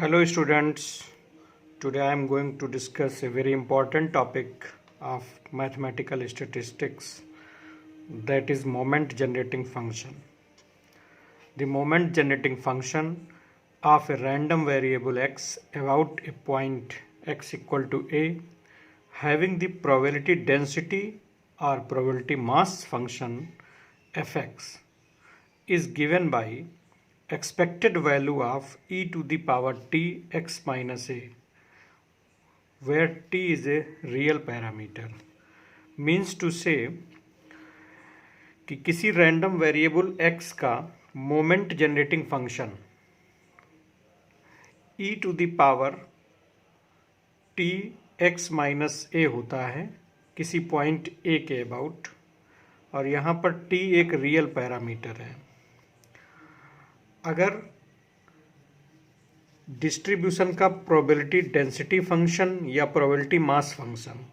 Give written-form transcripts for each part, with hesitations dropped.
Hello students, today I am going to discuss a very important topic of mathematical statistics, that is moment generating function. The moment generating function of a random variable x about a point x equal to a having the probability density or probability mass function fx is given by expected value of e to the power t x minus a, where t is a real parameter. Means to say कि किसी random variable x का moment generating function e to the power t x minus a होता है किसी point a के about, और यहाँ पर t एक रियल पैरामीटर है. अगर डिस्ट्रीब्यूशन का प्रोबेबिलिटी डेंसिटी फंक्शन या प्रोबेबिलिटी मास फंक्शन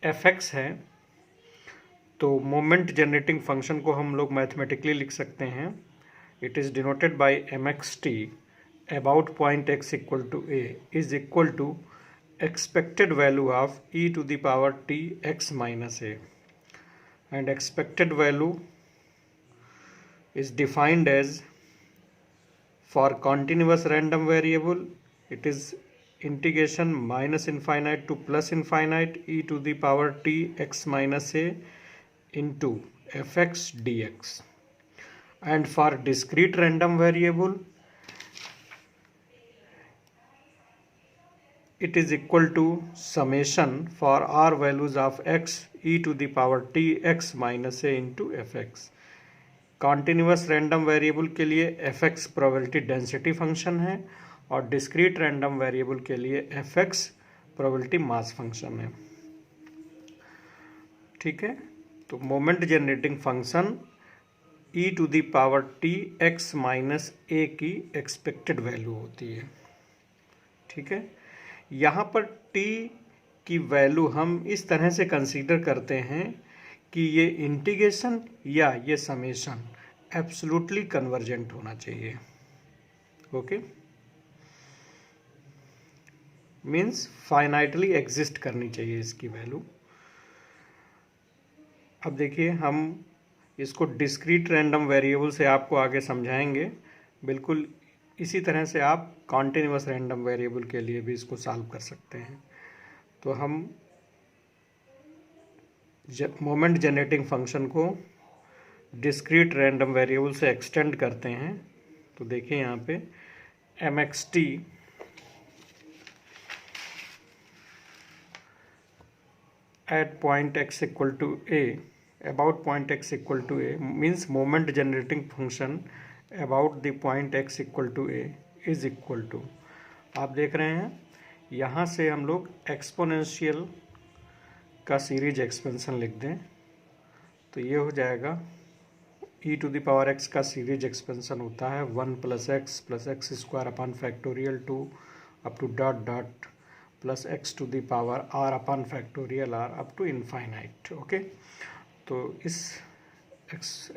fx है, तो मोमेंट जनरेटिंग फंक्शन को हम लोग मैथमेटिकली लिख सकते हैं. It is denoted by mxt about point x equal to a is equal to expected value of e to the power t x minus a, and expected value is defined as, for continuous random variable it is integration minus infinite to plus infinite e to the power t x minus a into fx dx, and for discrete random variable it is equal to summation for r values of x e to the power t x minus a into fx. Continuous random variable के लिए fx probability density function है और discrete random variable के लिए fx probability mass function है. ठीक है, तो moment generating function e to the power t x minus a की एक्सपेक्टेड वैल्यू होती है. ठीक है, यहाँ पर t की वैल्यू हम इस तरह से कंसीडर करते हैं कि ये इंटीग्रेशन या ये समेशन एब्सोल्युटली कन्वर्जेंट होना चाहिए. ओके, मीन्स फाइनाइटली एग्जिस्ट करनी चाहिए इसकी वैल्यू. अब देखिए, हम इसको डिस्क्रीट रैंडम वेरिएबल से आपको आगे समझाएंगे. बिल्कुल इसी तरह से आप कॉन्टिन्यूस रैंडम वेरिएबल के लिए भी इसको सॉल्व कर सकते हैं. तो हम मोमेंट जनरेटिंग फंक्शन को डिस्क्रीट रैंडम वेरिएबल से एक्सटेंड करते हैं. तो देखिए यहाँ पे mxt at point x equal to a about point x equal to a means moment generating function about the point x equal to a is equal to, आप देख रहे हैं यहाँ से हम लोग एक्सपोनेंशियल का सीरीज एक्सपेंशन लिख दें तो ये हो जाएगा e to the power x का सीरीज एक्सपेंशन होता है 1 plus X square upon factorial 2 up to dot dot plus x to the power r upon factorial r up to infinite. Okay, तो इस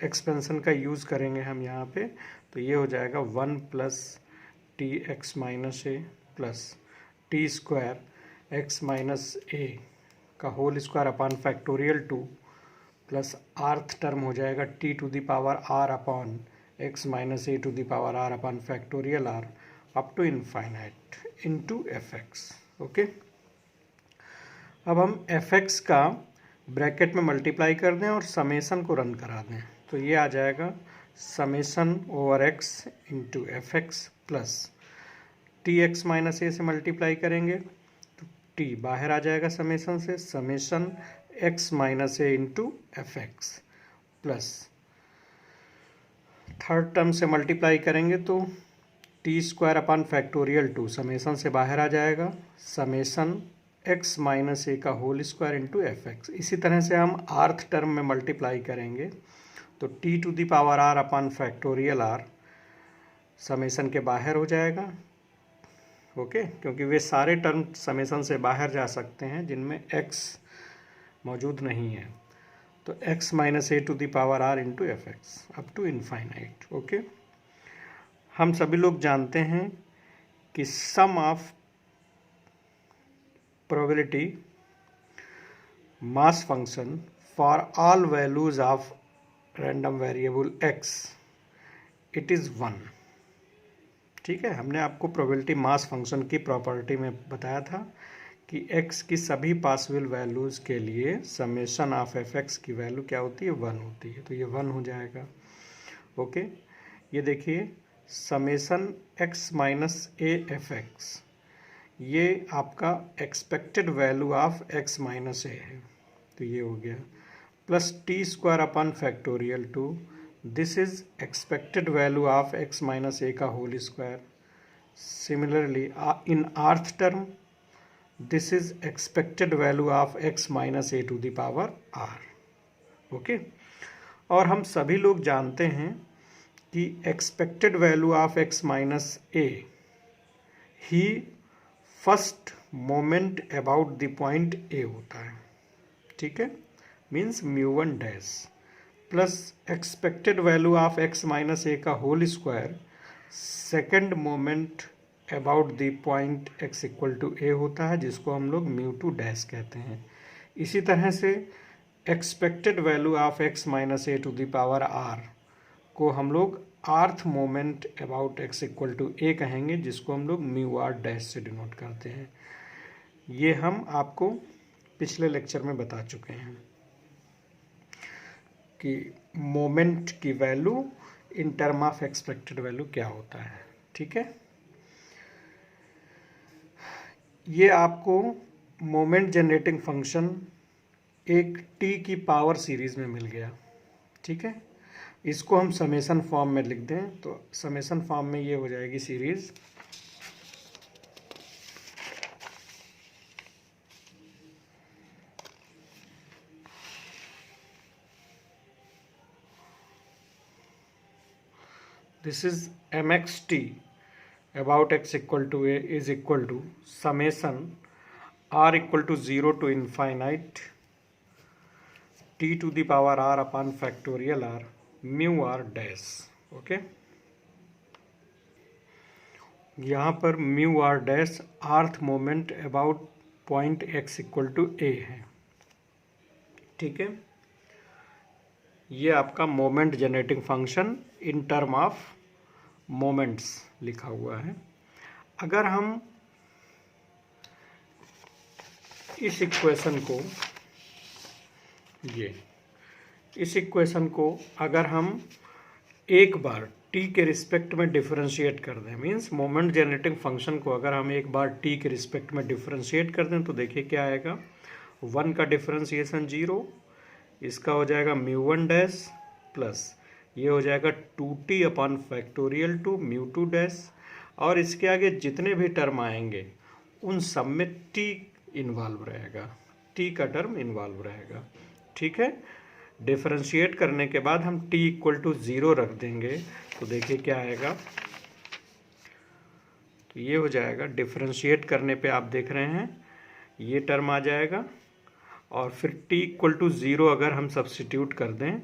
एक्सपेंशन का यूज़ करेंगे हम यहाँ पे. तो ये हो जाएगा 1 plus t x minus a plus t square x minus a का whole square upon factorial 2 plus rth term हो जाएगा t to the power r upon x minus a to the power r upon factorial r up to infinite into f x. Okay, अब हम f x का bracket में multiply कर दें और summation को रन करा दें तो ये आ जाएगा summation over x into F x plus t x minus a से मल्टीप्लाई करेंगे टी बाहर आ जाएगा समेसन से, summation x minus a into F x plus third term से मल्टीप्लाई करेंगे तो t square upon factorial 2 summation से बाहर आ जाएगा, समेसन x माइनस ए का whole square into F x. इसी तरह से हम आर्थ टर्म में मल्टीप्लाई करेंगे तो T to the power r upon factorial r summation के बाहर हो जाएगा. ओके, क्योंकि वे सारे टर्म समेसन से बाहर जा सकते हैं जिनमें x मौजूद नहीं है. तो x minus a to the power r into F x up to infinite. Okay, हम सभी लोग जानते हैं कि sum of probability mass function for all values of random variable x it is 1। ठीक है, हमने आपको प्रोबेबिलिटी मास फंक्शन की प्रॉपर्टी में बताया था कि x की सभी पॉसिबल वैल्यूज़ के लिए समेशन ऑफ fx की वैल्यू क्या होती है, 1 होती है। तो ये 1 हो जाएगा। ओके, ये देखिए summation x minus a f x, ये आपका expected value of x minus a है, तो ये हो गया, plus t square upon factorial 2, this is expected value of x minus a का whole square. Similarly in rth term this is expected value of x minus a to the power r। Okay, और हम सभी लोग जानते हैं कि expected value of x minus A he first moment about the point a होता है। ठीक है, means μ1 dash plus expected value of x minus a का whole square second moment about the point x equal to a होता है, जिसको हम लोग μ2 डैश कहते हैं। इसी तरह से expected value of x minus a to the power r को हम लोग rth moment about x equal to a कहेंगे, जिसको हम लोग μr डैश से डिनोट करते हैं। ये हम आपको पिछले लेक्चर में बता चुके हैं कि मोमेंट की value in term of expected value क्या होता है। ठीक है, ये आपको मोमेंट जनरेटिंग फंक्शन एक t की पावर सीरीज में मिल गया। ठीक है, इसको हम समेशन फॉर्म में लिख दें तो समेशन फॉर्म में ये हो जाएगी series this is mxt about x equal to a is equal to summation r equal to 0 to infinite t to the power r upon factorial r mu r dash. Okay, यहाँ पर mu r dash rth moment about point x equal to a है। ठीक है, ये आपका moment generating function in term of moments लिखा हुआ है। अगर हम इस इक्वेशन को इस इक्वेशन को अगर हम एक बार t के रिस्पेक्ट में डिफरेंशिएट कर दें, मीन्स मोमेंट जनरेटिंग फंक्शन को अगर हम एक बार t के रिस्पेक्ट में डिफरेंशिएट कर दें तो देखिए क्या आएगा, 1 का डिफरेंशिएशन 0, इसका हो जाएगा μ1 डैश प्लस ये हो जाएगा 2t अपॉन फैक्टोरियल 2 μ2 डैश, और इसके आगे जितने भी टर्म आएंगे उन सब में t इन्वॉल्व रहेगा, t का टर्म इन्वॉल्व रहेगा। ठीक है, डिफरेंशिएट करने के बाद हम t इक्वल टू 0 रख देंगे तो देखिए क्या आएगा, तो ये हो जाएगा, डिफरेंशिएट करने पे आप देख रहे हैं ये टर्म आ जाएगा, और फिर t इक्वल टू 0 अगर हम सब्स्टिट्यूट कर दें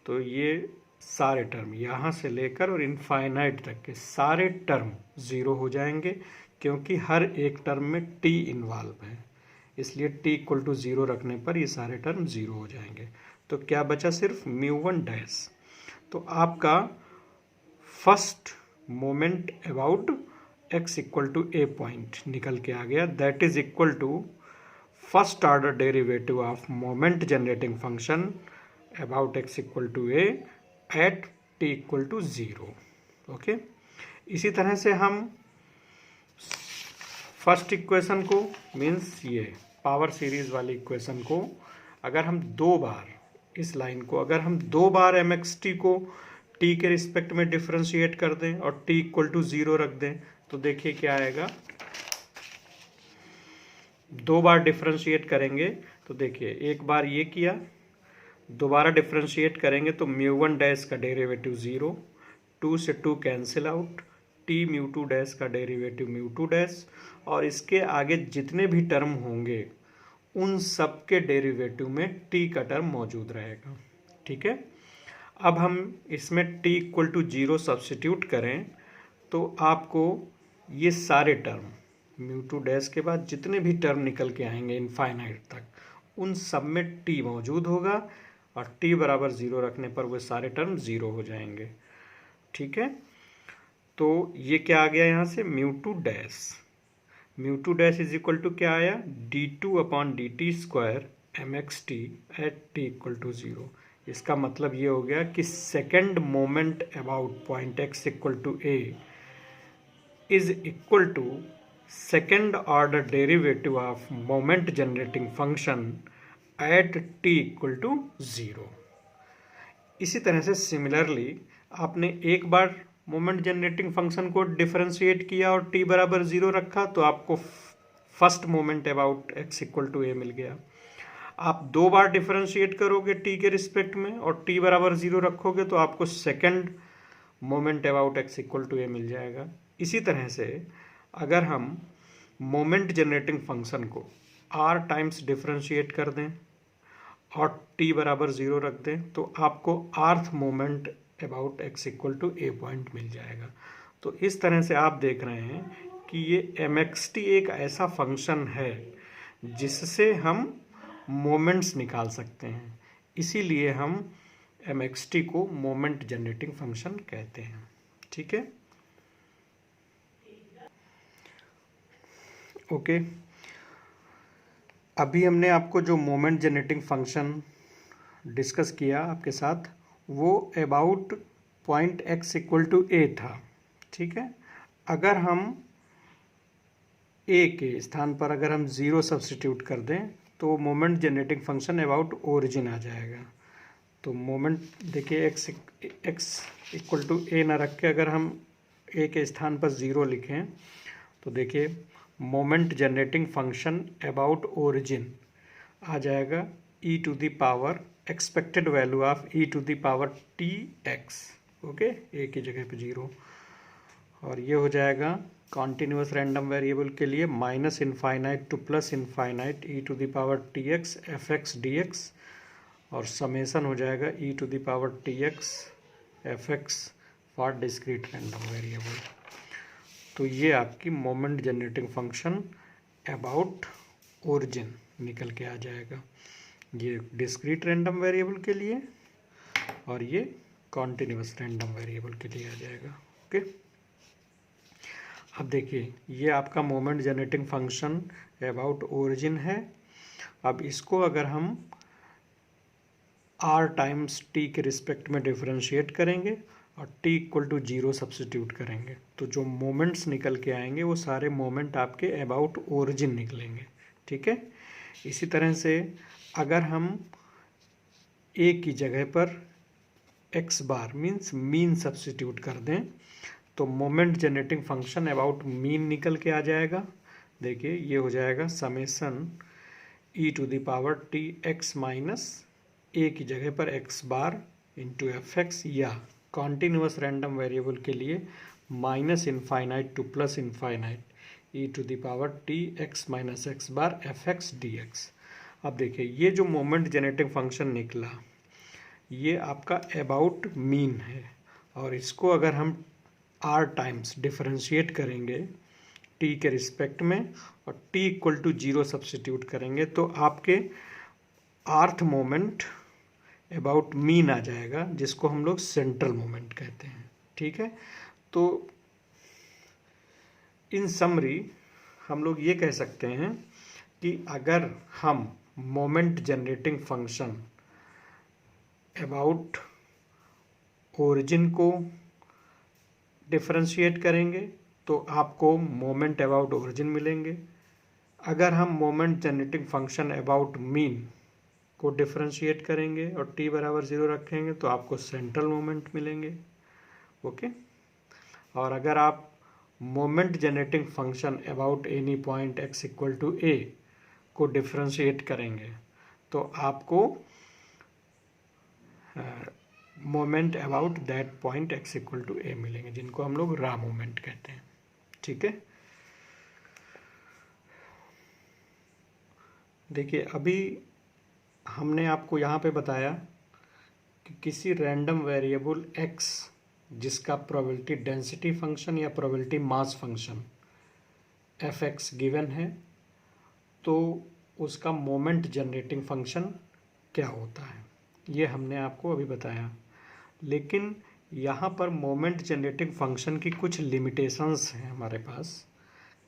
तो ये सारे टर्म यहाँ से लेकर और इनफाइनाइट तक के सारे टर्म 0 हो जाएंगे, क्योंकि हर एक टर्म में t इन्वॉल्व है, इसलिए t इक्वल टू 0 रखने पर ये सारे टर्म 0 हो जाएंगे। तो क्या बचा, सिर्फ μ1 डैश। तो आपका first moment about x equal to A point निकल के आ गया, that is equal to first order derivative of moment generating function about x equal to A at t equal to 0। Okay, इसी तरह से हम फर्स्ट इक्वेशन को, means ये पावर सीरीज वाली इक्वेशन को, अगर हम दो बार इस लाइन को अगर हम दो बार mxt को t के रिस्पेक्ट में डिफरेंशिएट कर दें और t इक्वल टू 0 रख दें तो देखिए क्या आएगा, दो बार डिफरेंशिएट करेंगे तो देखिए एक बार ये किया, दोबारा डिफरेंशिएट करेंगे तो μ1 डैश का डेरिवेटिव 0, 2 से 2 कैंसिल आउट, t μ2 डैश का डेरिवेटिव μ2 डैश, और इसके आगे जितने भी टर्म होंगे उन सब के डेरिवेटिव में t का टर्म मौजूद रहेगा। ठीक है, अब हम इसमें t इक्वल टू 0 सब्स्टिट्यूट करें तो आपको ये सारे टर्म म्यू टू डैश के बाद जितने भी टर्म निकल के आएंगे इनफाइनाइट तक, उन सब में टी मौजूद होगा और टी बराबर ज़ीरो रखने पर वो सारे टर्म ज़ीरो हो जाएंगे। ठीक है, तो ये क्या आ गया यहाँ से, mu two dash is equal to क्या आया, d2/dt² mxt at t equal to zero. इसका मतलब ये हो गया कि second moment about point x equal to a is equal to second order derivative of moment generating function at t equal to zero. इसी तरह से सिमिलरली आपने एक बार मोमेंट जनरेटिंग फंक्शन को डिफरेंशिएट किया और t बराबर ज़ीरो रखा तो आपको first moment about x equal to a मिल गया। आप दो बार डिफरेंशिएट करोगे t के रिस्पेक्ट में और t बराबर ज़ीरो रखोगे तो आपको second moment about x equal to a मिल जाएगा। इसी तरह से अगर हम मोमेंट जनरेटिंग फंक्शन को r टाइम्स डिफरेंशिएट कर दें और t बराबर ज़ीरो रख दें तो आपको rth moment about x equal to a point मिल जाएगा। तो इस तरह से आप देख रहे हैं कि ये mxt एक ऐसा फंक्शन है जिससे हम मोमेंट्स निकाल सकते हैं, इसीलिए हम mxt को मोमेंट जनरेटिंग फंक्शन कहते हैं। ठीक है, ओके। अभी हमने आपको जो मोमेंट जनरेटिंग फंक्शन डिस्कस किया आपके साथ वो about point x equal to a था। ठीक है, अगर हम a के स्थान पर अगर हम ज़ीरो सब्स्टिट्यूट कर दें तो moment generating function about origin आ जाएगा। तो मोमेंट देखिए x इक्वल टू a ना रख के अगर हम a के स्थान पर ज़ीरो लिखें तो देखिए moment generating function about origin आ जाएगा e to the power expected value of e to the power tx। Okay, a की जगह पे ज़ीरो, और ये हो जाएगा कॉन्टिन्यूस रैंडम वेरिएबल के लिए minus infinite to plus infinite e to the power tx fx dx, और समेसन हो जाएगा e to the power tx fx for discrete random variable. तो ये आपकी moment generating function about origin निकल के आ जाएगा, ये डिस्क्रीट रैंडम वेरिएबल के लिए और ये कॉन्टिन्यूस रैंडम वेरिएबल के लिए आ जाएगा। ओके, अब देखिए ये आपका moment generating function about origin है। अब इसको अगर हम r टाइम्स t के रिस्पेक्ट में डिफरेंशिएट करेंगे और t equal to zero substitute करेंगे तो जो मोमेंट्स निकल के आएंगे वो सारे मोमेंट आपके अबाउट ओरिजिन निकलेंगे। ठीक है, इसी तरह से अगर हम a की जगह पर x bar means mean substitute कर दें तो moment generating function about mean निकल के आ जाएगा। देखिए ये हो जाएगा summation e to the power tx minus a की जगह पर x बार इंटू fx, या कॉन्टिन्यूस रैंडम वेरिएबल के लिए minus infinite to plus infinite e to the power tx minus x bar fx dx। अब देखिए ये जो मोमेंट जनरेटिंग फंक्शन निकला ये आपका अबाउट मीन है, और इसको अगर हम r टाइम्स डिफरेंशिएट करेंगे t के रिस्पेक्ट में और t equal to zero substitute करेंगे तो आपके आर्थ मोमेंट अबाउट मीन आ जाएगा, जिसको हम लोग सेंट्रल मोमेंट कहते हैं। ठीक है, तो इन समरी हम लोग ये कह सकते हैं कि अगर हम moment generating function about origin को डिफरेंशिएट करेंगे तो आपको मोमेंट अबाउट ओरिजिन मिलेंगे। अगर हम moment generating function about mean को डिफरेंशिएट करेंगे और t बराबर ज़ीरो रखेंगे तो आपको सेंट्रल मोमेंट मिलेंगे। ओके, और अगर आप moment generating function about any point x equal to a को डिफरेंशिएट करेंगे तो आपको moment about that point x equal to a मिलेंगे, जिनको हम लोग रा मोमेंट कहते हैं। ठीक है, देखिए अभी हमने आपको यहाँ पे बताया कि किसी रैंडम वेरिएबल x जिसका प्रोबेबिलिटी डेंसिटी फंक्शन या probability mass function F X given है, तो उसका मोमेंट जनरेटिंग फंक्शन क्या होता है, ये हमने आपको अभी बताया। लेकिन यहाँ पर मोमेंट जनरेटिंग फंक्शन की कुछ लिमिटेशंस हैं हमारे पास।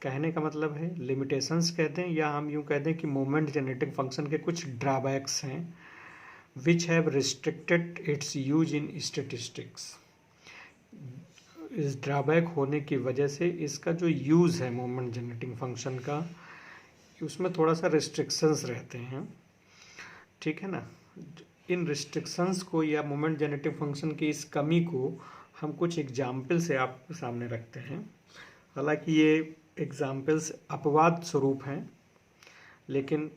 कहने का मतलब है लिमिटेशंस कहते हैं, या हम यूँ कहते हैं कि मोमेंट जनरेटिंग फंक्शन के कुछ ड्रॉबैक्स हैं which have restricted it's use in statistics. इस ड्रॉबैक होने की वजह से इसका जो यूज़ है मोमेंट जनरेटिंग फंक्शन का, उसमें थोड़ा सा रिस्ट्रिक्शंस रहते हैं, ठीक है ना। इन रिस्ट्रिक्शंस को या मोमेंट जनरेटिंग फंक्शन की इस कमी को हम कुछ एग्जाम्पल से आपके सामने रखते हैं। हालांकि ये एग्जाम्पल्स अपवाद स्वरूप हैं, लेकिन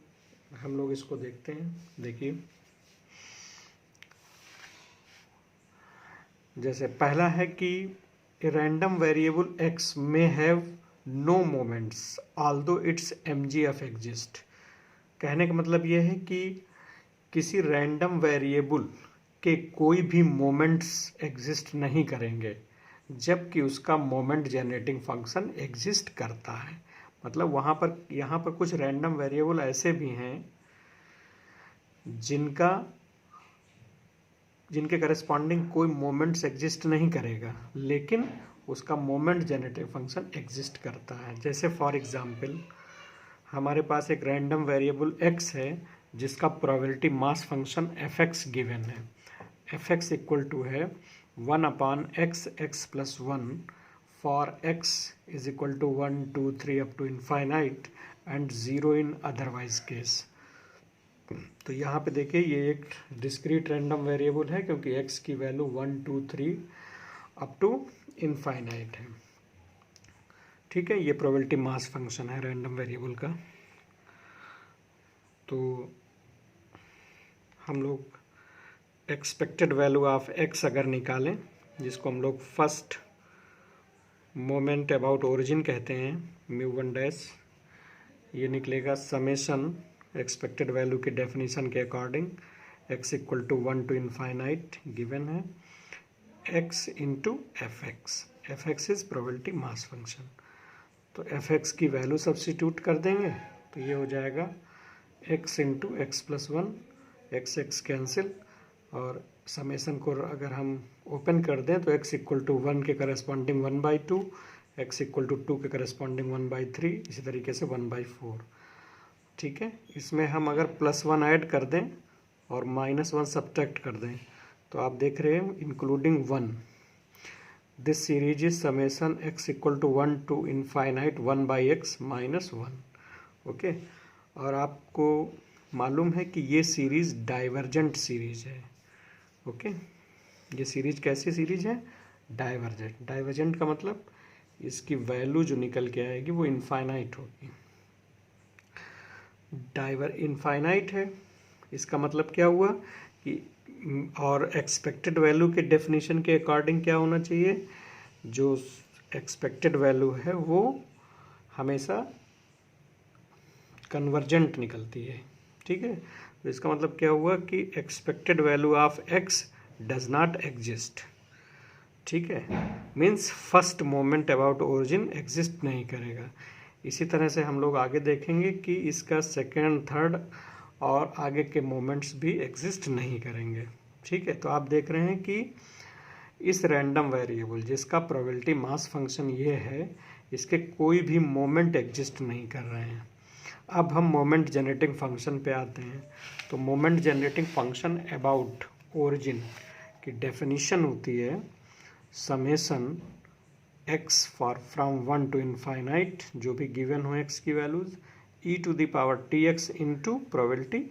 हम लोग इसको देखते हैं। देखिए, जैसे पहला है कि random variable x may have no moments although its mgf exist। कहने का मतलब यह है कि किसी रैंडम वेरिएबल के कोई भी मोमेंट्स एग्जिस्ट नहीं करेंगे, जबकि उसका मोमेंट जनरेटिंग फंक्शन एग्जिस्ट करता है। मतलब यहाँ पर कुछ रैंडम वेरिएबल ऐसे भी हैं जिनके करस्पॉन्डिंग कोई मोमेंट्स एग्जिस्ट नहीं करेगा, लेकिन उसका मोमेंट जनरेटिंग फंक्शन एग्जिस्ट करता है। जैसे फॉर एग्जांपल हमारे पास एक रैंडम वेरिएबल x है जिसका probability mass function F X given है। एफ एक्स इक्वल टू है 1/x x plus 1 for x is equal to 1 2 3 up to infinite and 0 in otherwise case. तो यहाँ पे देखिए ये एक डिस्क्रीट रैंडम वेरिएबल है, क्योंकि x की वैल्यू 1 2 3 अप टू इनफाइनाइट है, ठीक है। ये प्रोबेबिलिटी मास फंक्शन है रैंडम वेरिएबल का। तो हम लोग एक्सपेक्टेड वैल्यू ऑफ x अगर निकालें, जिसको हम लोग फर्स्ट मोमेंट अबाउट ओरिजिन कहते हैं, μ1 डैश, ये निकलेगा समेशन एक्सपेक्टेड वैल्यू के डेफिनेशन के according x equal to 1 to infinite given है x into F X is probability mass function. तो एफ एक्स की वैल्यू सब्स्टिट्यूट कर देंगे, तो ये हो जाएगा x into X plus 1, x cancel, और समेशन को अगर हम ओपन कर दें तो x इक्वल टू 1 के करस्पॉन्डिंग 1/2, x इक्वल टू 2 के करस्पॉन्डिंग 1/3, इसी तरीके से 1/4, ठीक है। इसमें हम अगर +1 ऐड कर दें और -1 सब्ट्रैक्ट कर दें, तो आप देख रहे हैं including 1, this series is summation x equal to 1 to infinite 1/x minus 1, okay. और आपको मालूम है कि ये सीरीज डाइवर्जेंट सीरीज है, ओके। ये सीरीज कैसी सीरीज है? डाइवर्जेंट। डाइवर्जेंट का मतलब इसकी वैल्यू जो निकल के आएगी वो इनफाइनाइट होगी। इनफाइनाइट है, इसका मतलब क्या हुआ कि और एक्सपेक्टेड वैल्यू के डेफिनेशन के अकॉर्डिंग क्या होना चाहिए, जो एक्सपेक्टेड वैल्यू है वो हमेशा कन्वर्जेंट निकलती है, ठीक है। तो इसका मतलब क्या हुआ कि expected value of x does not exist, ठीक है। Means first moment about origin exist नहीं करेगा। इसी तरह से हम लोग आगे देखेंगे कि इसका सेकेंड थर्ड और आगे के मोमेंट्स भी एग्जिस्ट नहीं करेंगे, ठीक है। तो आप देख रहे हैं कि इस रैंडम वेरिएबल जिसका प्रोबेबिलिटी मास फंक्शन ये है, इसके कोई भी मोमेंट एग्जिस्ट नहीं कर रहे हैं। अब हम मोमेंट जनरेटिंग फंक्शन पे आते हैं। तो moment generating function about origin की डेफिनेशन होती है summation x for from 1 to infinite, जो भी गिवन हो x की values, e to the power tx into probability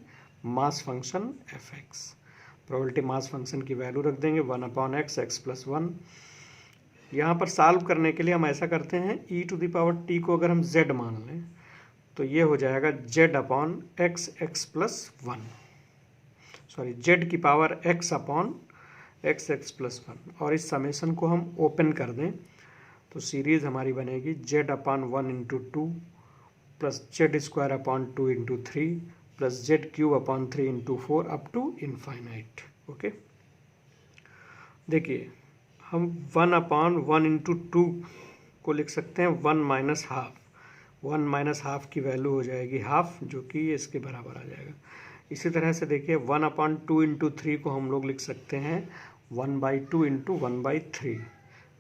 mass function F X. Probability mass function की वैल्यू रख देंगे 1/x x प्लस 1। यहाँ पर सॉल्व करने के लिए हम ऐसा करते हैं, e to the power t को अगर हम z मान लें तो ये हो जाएगा z/x x plus 1, sorry z की power x upon x x plus 1। और इस समेशन को हम ओपन कर दें तो सीरीज हमारी बनेगी z/1 into 2 plus z² 2 into 3 plus z³ 3 into 4 up to infinite, okay. देखिए हम 1/1 इंटू 2 को लिख सकते हैं 1 - ½ 1 माइनस हाफ की वैल्यू हो जाएगी हाफ, जो कि इसके बराबर आ जाएगा। इसी तरह से देखिए 1/2 इंटू 3 को हम लोग लिख सकते हैं 1/2 इंटू 1/3।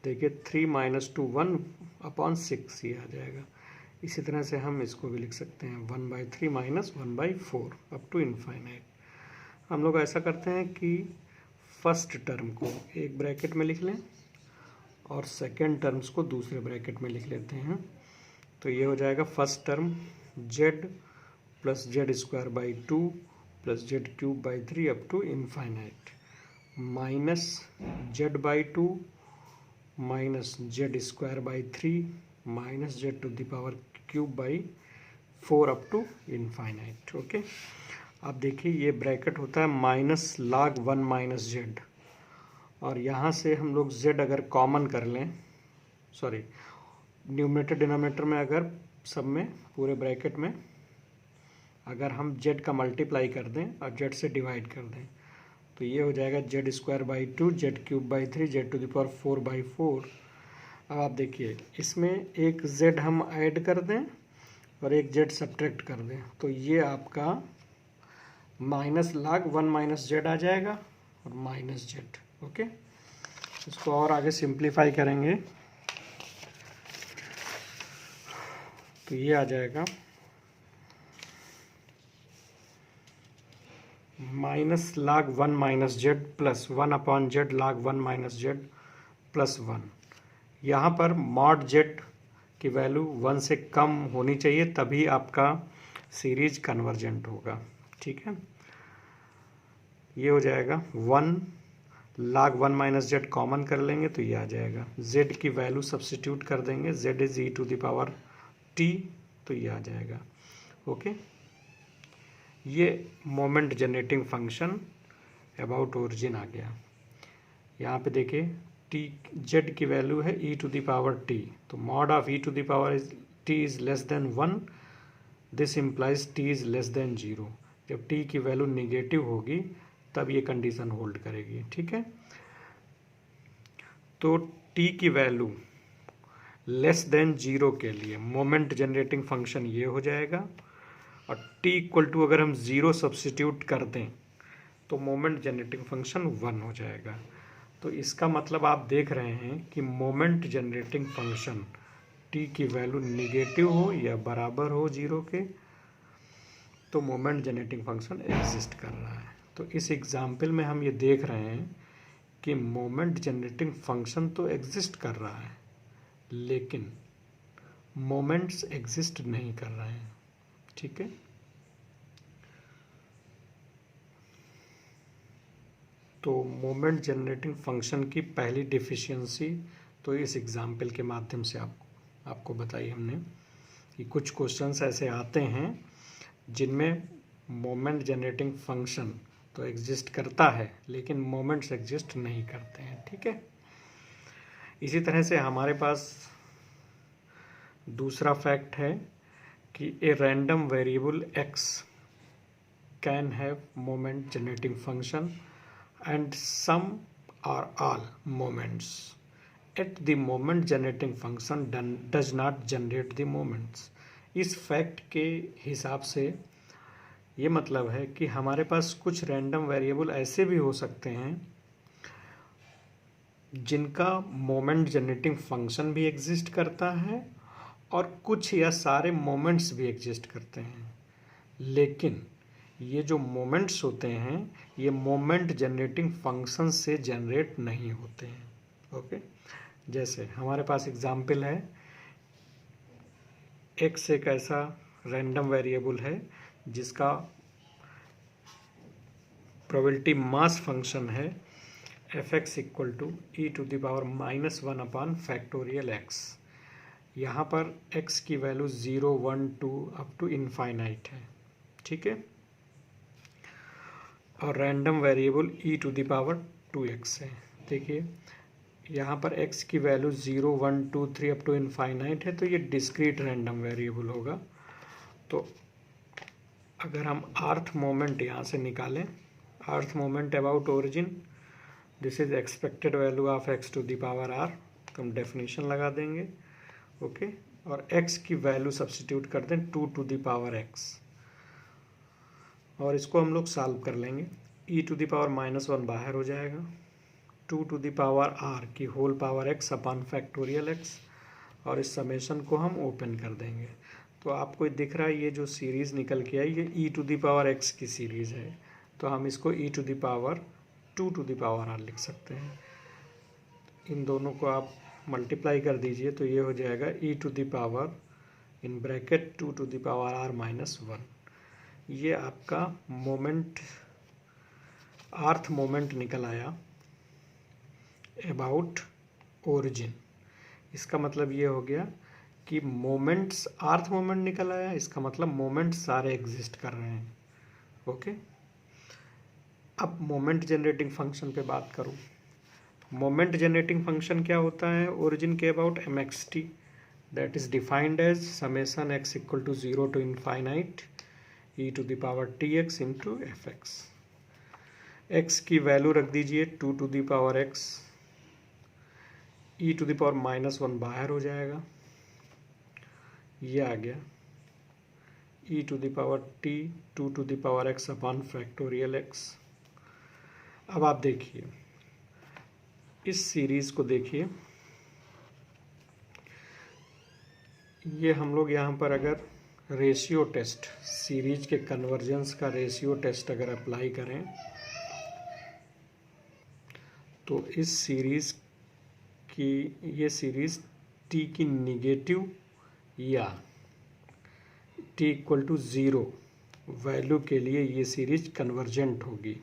देखिए 3 माइनस 2 1/6 ये आ जाएगा। इसी तरह से हम इसको भी लिख सकते हैं 1/3 माइनस 1/4 अप टू इनफाइनाइट। हम लोग ऐसा करते हैं कि फर्स्ट टर्म को एक ब्रैकेट में लिख लें और सेकेंड टर्म्स को दूसरे ब्रैकेट में लिख लेते हैं। तो ये हो जाएगा first term z plus z² 2 plus z³ 3 up to infinite minus z/2 minus z² 3 minus z³ 4 up to infinite. Okay, अब देखिए ये ब्रैकेट होता है माइनस log 1 माइनस z, और यहाँ से हम लोग z अगर कॉमन कर लें, सॉरी न्यूमरेटर डिनोमिनेटर में अगर सब में पूरे ब्रैकेट में अगर हम z का मल्टीप्लाई कर दें और z से डिवाइड कर दें तो ये हो जाएगा z² 2 z³ 3 z⁴/4। अब आप देखिए इसमें एक z हम ऐड कर दें और एक z सब्ट्रैक्ट कर दें तो ये आपका माइनस log 1 माइनस z आ जाएगा और माइनस z। ओके, इसको और आगे सिंप्लीफाई करेंगे तो ये आ जाएगा minus log 1 minus Z plus 1/z log 1 minus Z plus 1। यहाँ पर मॉड जेड की वैल्यू 1 से कम होनी चाहिए, तभी आपका सीरीज कन्वर्जेंट होगा। ठीक है, ये हो जाएगा 1 log 1 माइनस जेड कॉमन कर लेंगे तो ये आ जाएगा। z की वैल्यू सब्स्टिट्यूट कर देंगे, z इज e⁻t तो ये आ जाएगा। ओके, ये moment generating function about origin आ गया। यहाँ पे देखिए t z की वैल्यू है e⁻t, तो mod of e⁻t is less than 1, this implies t is less than 0। जब t की वैल्यू निगेटिव होगी तब ये कंडीशन होल्ड करेगी। ठीक है, तो t की वैल्यू लेस देन 0 के लिए मोमेंट जनरेटिंग फंक्शन ये हो जाएगा, और t इक्वल टू अगर हम 0 सब्स्टिट्यूट कर दें तो मोमेंट जनरेटिंग फंक्शन 1 हो जाएगा। तो इसका मतलब आप देख रहे हैं कि मोमेंट जनरेटिंग फंक्शन t की वैल्यू निगेटिव हो या बराबर हो 0 के तो मोमेंट जनरेटिंग फंक्शन एग्जिस्ट कर रहा है। तो इस एग्जाम्पल में हम ये देख रहे हैं कि मोमेंट जनरेटिंग फंक्शन तो एग्जिस्ट कर रहा है लेकिन मोमेंट्स एग्जिस्ट नहीं कर रहे हैं। ठीक है, तो मोमेंट जनरेटिंग फंक्शन की पहली डिफिशियंसी तो इस एग्जाम्पल के माध्यम से आपको बताई हमने कि कुछ क्वेश्चंस ऐसे आते हैं जिनमें मोमेंट जनरेटिंग फंक्शन तो एग्जिस्ट करता है लेकिन मोमेंट्स एग्जिस्ट नहीं करते हैं। ठीक है, इसी तरह से हमारे पास दूसरा फैक्ट है कि a random variable x can have moment generating function and some और all moments at the moment generating function does not generate the moments. इस फैक्ट के हिसाब से ये मतलब है कि हमारे पास कुछ रैंडम वेरिएबल ऐसे भी हो सकते हैं जिनका मोमेंट जनरेटिंग फंक्शन भी एग्जिस्ट करता है और कुछ या सारे मोमेंट्स भी एग्जिस्ट करते हैं, लेकिन ये जो मोमेंट्स होते हैं ये मोमेंट जनरेटिंग फंक्शन से जनरेट नहीं होते हैं। ओके, जैसे हमारे पास एग्जाम्पल है x एक ऐसा रैंडम वेरिएबल है जिसका प्रोबेबिलिटी मास फंक्शन है fx इक्वल टू e⁻⁻1/(x). यहाँ पर x की वैल्यू 0, 1, 2 अप टू इनफाइनाइट है। ठीक है, और रैंडम वेरिएबल e⁻2x है। देखिए यहाँ पर x की वैल्यू 0, 1, 2, 3 अप टू इनफाइनाइट है तो ये डिस्क्रीट रैंडम वेरिएबल होगा। तो अगर हम अर्थ मोमेंट यहाँ से निकालें, rth moment about origin, this is expected value of x⁻r, तो हम डेफिनेशन लगा देंगे। ओके, और x की वैल्यू सब्स्टिट्यूट कर दें 2 टू द पावर x, और इसको हम लोग सॉल्व कर लेंगे। e टू द पावर -1 बाहर हो जाएगा, 2 टू द पावर r की whole power x upon factorial x, और इस समेशन को हम ओपन कर देंगे। तो आपको दिख रहा है ये जो सीरीज़ निकल के आई ये e to the power x की सीरीज़ है, तो हम इसको e to the power 2 to the power r लिख सकते हैं। इन दोनों को आप मल्टीप्लाई कर दीजिए तो ये हो जाएगा e to the power in bracket 2 to the power r -1। ये आपका मोमेंट, अर्थ मोमेंट निकल आया अबाउट ओरिजिन। इसका मतलब ये हो गया कि मोमेंट्स, अर्थ मोमेंट निकल आया, इसका मतलब मोमेंट सारे एग्जिस्ट कर रहे हैं। ओके, अब मोमेंट जनरेटिंग फंक्शन पे बात करूं। मोमेंट जनरेटिंग फंक्शन क्या होता है ओरिजिन के about mxt, that is defined as summation x equal to 0 to infinite e to the power tx into fx। x की वैल्यू रख दीजिए 2 to the power x, e to the power -1 बाहर हो जाएगा, ये आ गया e to the power t 2 to the power x upon factorial x। अब आप देखिए इस सीरीज को देखिए, ये हम लोग यहाँ पर अगर रेशियो टेस्ट, सीरीज के कन्वर्जेंस का रेशियो टेस्ट अगर अप्लाई करें तो इस सीरीज की, ये सीरीज t की निगेटिव या t इक्वल टू 0 वैल्यू के लिए ये सीरीज कन्वर्जेंट होगी।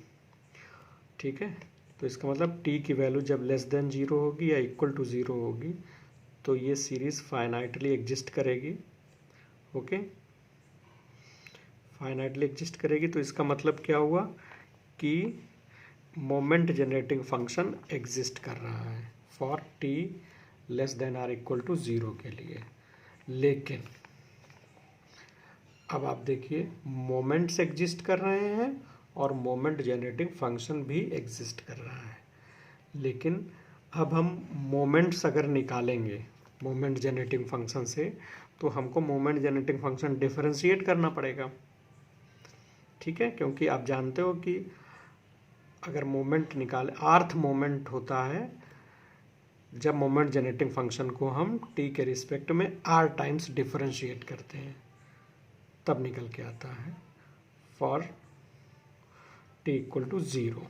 ठीक है, तो इसका मतलब t की वैल्यू जब लेस देन 0 होगी या इक्वल टू 0 होगी तो ये सीरीज फाइनाइटली एग्जिस्ट करेगी। ओके, फाइनाइटली एग्जिस्ट करेगी, तो इसका मतलब क्या हुआ कि मोमेंट जनरेटिंग फंक्शन एग्जिस्ट कर रहा है for t less than or equal to 0 के लिए। लेकिन अब आप देखिए मोमेंट्स एग्जिस्ट कर रहे हैं और मोमेंट जनरेटिंग फंक्शन भी एग्जिस्ट कर रहा है, लेकिन अब हम मोमेंट्स अगर निकालेंगे मोमेंट जनरेटिंग फंक्शन से तो हमको मोमेंट जनरेटिंग फंक्शन डिफरेंशिएट करना पड़ेगा। ठीक है, क्योंकि आप जानते हो कि अगर मोमेंट निकाले, अर्थ मोमेंट होता है जब मोमेंट जनरेटिंग फंक्शन को हम t के रिस्पेक्ट में r टाइम्स डिफरेंशिएट करते हैं, तब निकल के आता है फॉर t इक्वल टू 0।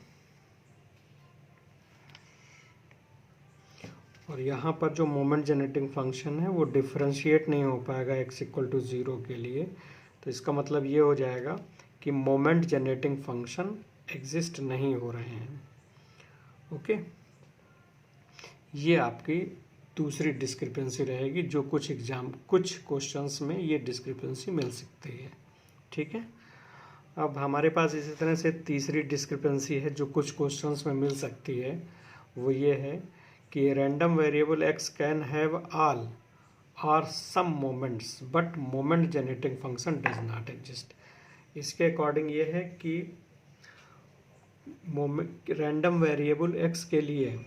और यहाँ पर जो मोमेंट जनरेटिंग फंक्शन है वो डिफरेंशिएट नहीं हो पाएगा x इक्वल टू 0 के लिए, तो इसका मतलब ये हो जाएगा कि मोमेंट जनरेटिंग फंक्शन एग्जिस्ट नहीं हो रहे हैं। ओके, ये आपकी दूसरी डिस्क्रिपेंसी रहेगी जो कुछ क्वेश्चंस में ये डिस्क्रिपेंसी मिल सकती है। ठीक है, अब हमारे पास इसी तरह से तीसरी डिस्क्रिपेंसी है जो कुछ क्वेश्चंस में मिल सकती है, वो ये है कि random variable x can have all और some moments but moment generating function does not exist. इसके अकॉर्डिंग ये है कि रैंडम वेरिएबल x के लिए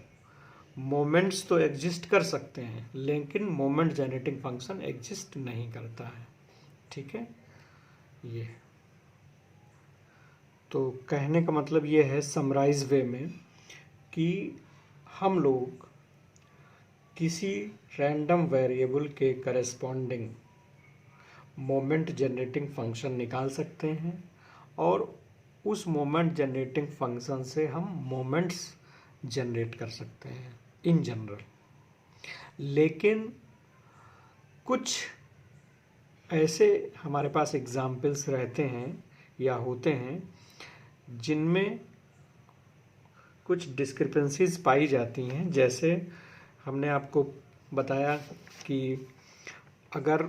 मोमेंट्स तो एग्जिस्ट कर सकते हैं लेकिन मोमेंट जनरेटिंग फंक्शन एग्जिस्ट नहीं करता है। ठीक है, ये तो कहने का मतलब ये है समराइज वे में कि हम लोग किसी रैंडम वेरिएबल के करेस्पॉन्डिंग मोमेंट जनरेटिंग फंक्शन निकाल सकते हैं और उस मोमेंट जनरेटिंग फंक्शन से हम मोमेंट्स जनरेट कर सकते हैं इन जनरल। लेकिन कुछ ऐसे हमारे पास एग्जाम्पल्स रहते हैं या होते हैं जिनमें कुछ डिस्क्रिपेंसीज पाई जाती हैं। जैसे हमने आपको बताया कि अगर,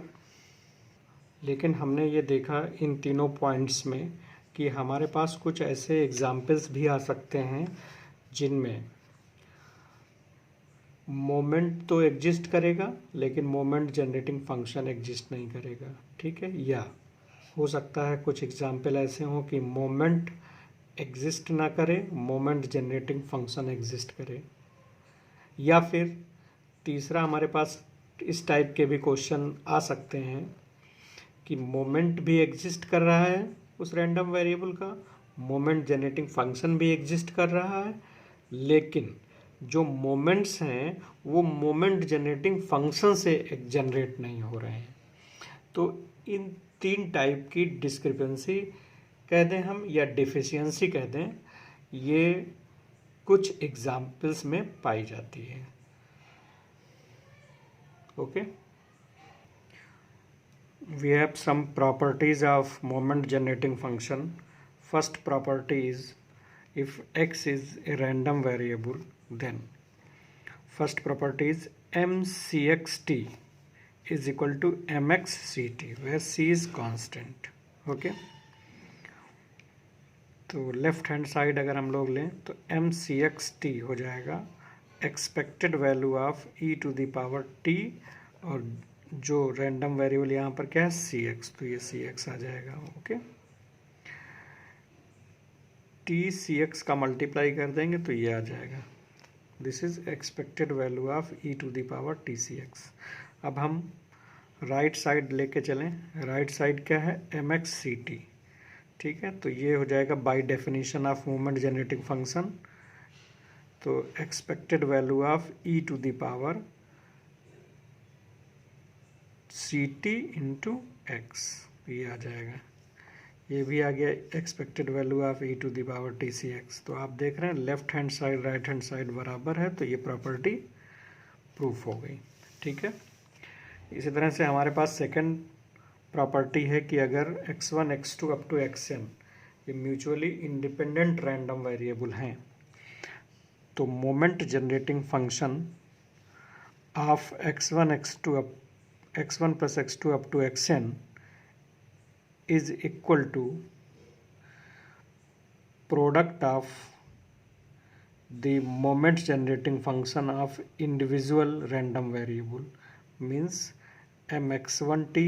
लेकिन हमने ये देखा इन तीनों पॉइंट्स में कि हमारे पास कुछ ऐसे एग्जाम्पल्स भी आ सकते हैं जिनमें मोमेंट तो एग्जिस्ट करेगा लेकिन मोमेंट जनरेटिंग फंक्शन एग्जिस्ट नहीं करेगा। ठीक है, या हो सकता है कुछ एग्जाम्पल ऐसे हों कि मोमेंट एग्जिस्ट ना करे, मोमेंट जनरेटिंग फंक्शन एग्जिस्ट करे। या फिर तीसरा हमारे पास इस टाइप के भी क्वेश्चन आ सकते हैं कि मोमेंट भी एग्जिस्ट कर रहा है उस रैंडम वेरिएबल का, मोमेंट जनरेटिंग फंक्शन भी एग्जिस्ट कर रहा है, लेकिन जो मोमेंट्स हैं वो मोमेंट जनरेटिंग फंक्शन से जनरेट नहीं हो रहे हैं। तो इन 3 टाइप की डिस्क्रिपेंसी कह दें हम या डिफिशियंसी कह दें, ये कुछ एग्जाम्पल्स में पाई जाती है। Okay, we have some properties of moment generating function. First property is if x is a random variable, then first property is mcxt is equal to mxct, where c is constant. Okay, तो left hand side अगर हम लोग लें तो mcxt हो जाएगा expected value of e to the power t, और जो रैंडम वेरिएबल यहाँ पर क्या है सी एक्स, तो ये सी एक्स आ जाएगा। ओके, टी सी एक्स का मल्टीप्लाई कर देंगे तो ये आ जाएगा, this is expected value of E to the power T C X. अब हम राइट साइड लेके चलें, राइट साइड क्या है एम एक्स सी टी, ठीक है, तो ये हो जाएगा by definition of moment generating function, तो expected value of E to the power c t into x, ये आ जाएगा, ये भी आ गया expected value of E to the power T C x. तो आप देख रहे हैं left hand side right hand side बराबर है, तो ये प्रॉपर्टी प्रूफ हो गई। ठीक है, इसी तरह से हमारे पास सेकंड प्रॉपर्टी है कि अगर x1 x2 अप टू xn ये म्यूचुअली इंडिपेंडेंट रैंडम वेरिएबल हैं, तो moment generating function of x1 plus x2 up to xn is equal to product of the moment generating function of individual random variable, means mx1t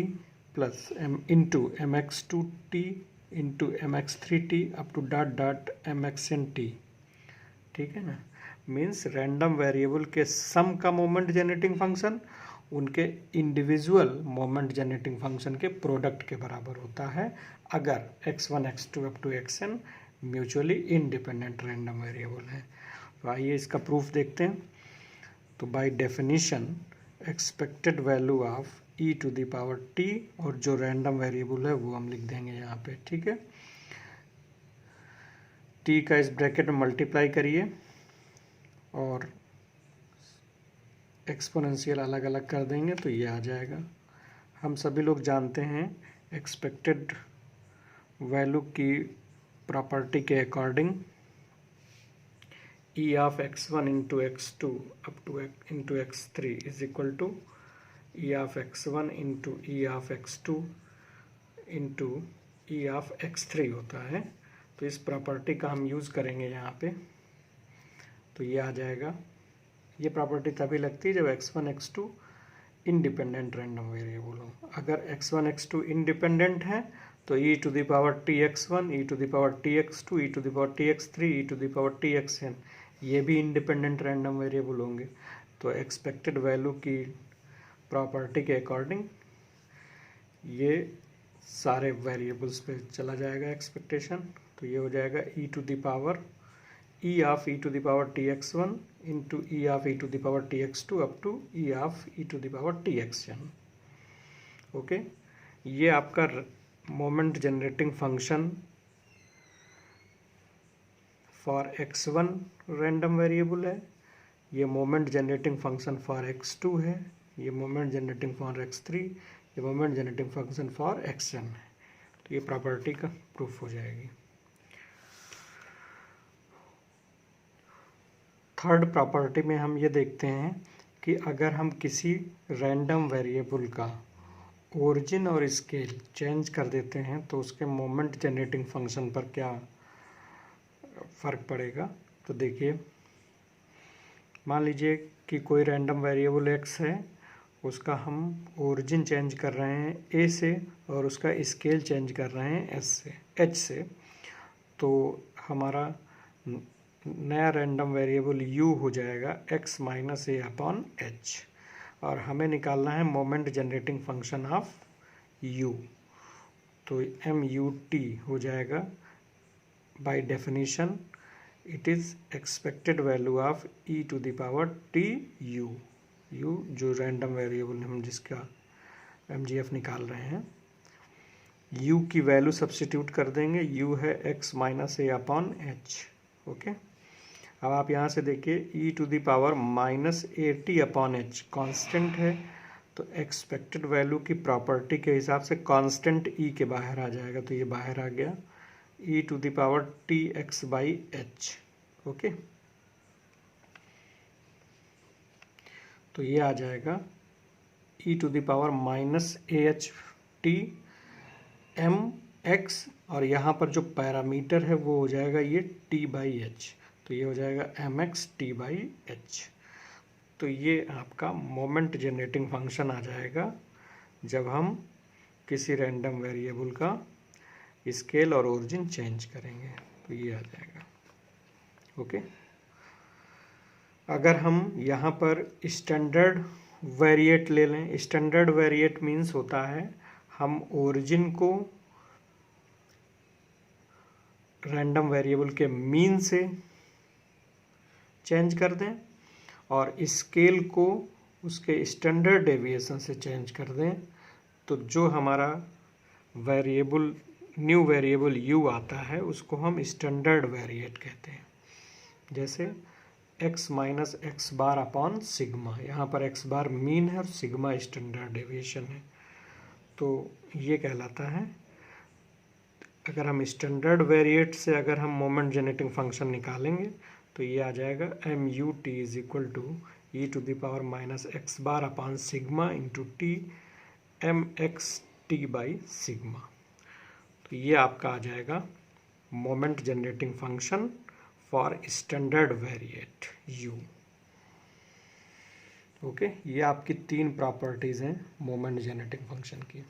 plus m into mx2t into mx3t up to dot dot mxnt, ठीक है ना, means random variable के sum का moment generating function उनके individual moment generating function के product के बराबर होता है अगर x1 x2 अप टू xn mutually independent random variable है। तो आइए इसका प्रूफ देखते हैं। तो by definition expected value of e to the power t, और जो रैंडम वेरिएबल है वो हम लिख देंगे यहाँ पे, ठीक है, t का इस ब्रैकेट में मल्टीप्लाई करिए और एक्सपोनेंशियल अलग अलग कर देंगे तो ये आ जाएगा। हम सभी लोग जानते हैं एक्सपेक्टेड वैल्यू की प्रॉपर्टी के according E of x1 into x2 up to into x3 is equal to E of x1 into E of x2 into E of x3 होता है। तो इस प्रॉपर्टी का हम यूज़ करेंगे यहाँ पे, तो ये आ जाएगा। ये प्रॉपर्टी तभी लगती है जब x1 x2 independent random variable हो। अगर x1 x2 इंडिपेंडेंट है तो e to the power tx1, e to the power tx2, e to the power tx3, e to the power txn ये भी इंडिपेंडेंट रैंडम वेरिएबल होंगे। तो expected value की property के अकॉर्डिंग ये सारे वेरिएबल्स पे चला जाएगा एक्सपेक्टेशन। तो ये हो जाएगा e to the power e of e to the power tx1 into e of e to the power tx2 up to e of e to the power txn। Okay, ये आपका moment generating function for x1 random variable है, ये moment generating function for x2 है, ये moment generating for x3, ये moment generating function for xn है। तो ये प्रॉपर्टी का प्रूफ हो जाएगी। थर्ड प्रॉपर्टी में हम ये देखते हैं कि अगर हम किसी रैंडम वेरिएबल का ओरिजिन और स्केल चेंज कर देते हैं तो उसके मोमेंट जनरेटिंग फंक्शन पर क्या फ़र्क पड़ेगा। तो देखिए, मान लीजिए कि कोई रैंडम वेरिएबल x है, उसका हम ओरिजिन चेंज कर रहे हैं a से और उसका स्केल चेंज कर रहे हैं h से, तो हमारा नया रैंडम वेरिएबल u हो जाएगा x minus a upon h। और हमें निकालना है moment generating function of u। तो MUT हो जाएगा by definition it is expected value of e to the power t u। u जो रैंडम वेरिएबल हम जिसका MGF निकाल रहे हैं, u की वैल्यू सब्स्टिट्यूट कर देंगे। u है x minus A upon H. Okay, अब आप यहाँ से देखिए e to the power minus A T upon H constant है, तो एक्सपेक्टेड वैल्यू की प्रॉपर्टी के हिसाब से कांस्टेंट e के बाहर आ जाएगा, तो ये बाहर आ गया e to the power T X by H. Okay, तो ये आ जाएगा e to the power minus A H T M X, और यहाँ पर जो पैरामीटर है वो हो जाएगा ये t बाई एच, तो ये हो जाएगा M X T by H. तो ये आपका मोमेंट जनरेटिंग फंक्शन आ जाएगा जब हम किसी रैंडम वेरिएबल का स्केल और ओरिजिन चेंज करेंगे, तो ये आ जाएगा। ओके, अगर हम यहाँ पर स्टैंडर्ड वेरिएट ले लें, स्टैंडर्ड वेरिएट मीन्स होता है हम ओरिजिन को रैंडम वेरिएबल के मीन से चेंज कर दें और स्केल को उसके स्टैंडर्ड डेविएशन से चेंज कर दें, तो जो हमारा वेरिएबल न्यू वेरिएबल u आता है उसको हम स्टैंडर्ड वेरिएट कहते हैं। जैसे x minus X bar upon sigma, यहाँ पर x बार मीन है और सिग्मा स्टैंडर्ड डेविएशन है, तो ये कहलाता है। अगर हम स्टैंडर्ड वेरिएट से अगर हम मोमेंट जनरेटिंग फंक्शन निकालेंगे तो ये आ जाएगा MUT is equal to E to the power minus X bar upon sigma into T M X T by sigma. तो ये आपका आ जाएगा moment generating function for standard variate u। Okay, ये आपकी 3 प्रॉपर्टीज़ हैं मोमेंट जनरेटिंग फंक्शन की।